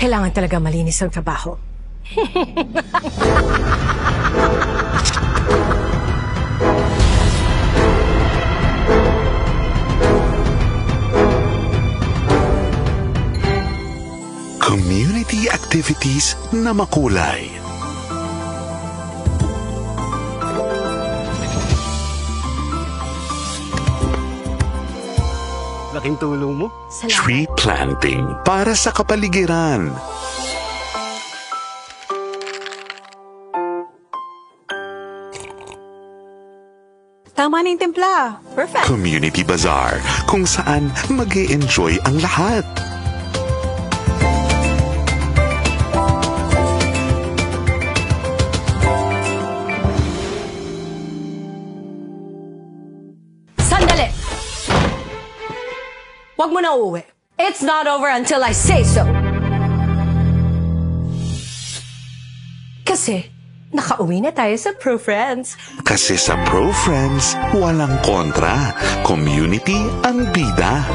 Kailangan talaga malinis ang trabaho. Community activities na makulay. Laking tulong mo. Salamat. Tree planting para sa kapaligiran. Tama na yung timpla. Perfect. Community bazaar kung saan mag-e-enjoy ang lahat. Sandali! Huwag mo na uuwi. It's not over until I say so. Kasi, nakauwi na tayo sa Pro Friends. Kasi sa Pro Friends, walang kontra. Community ang bida.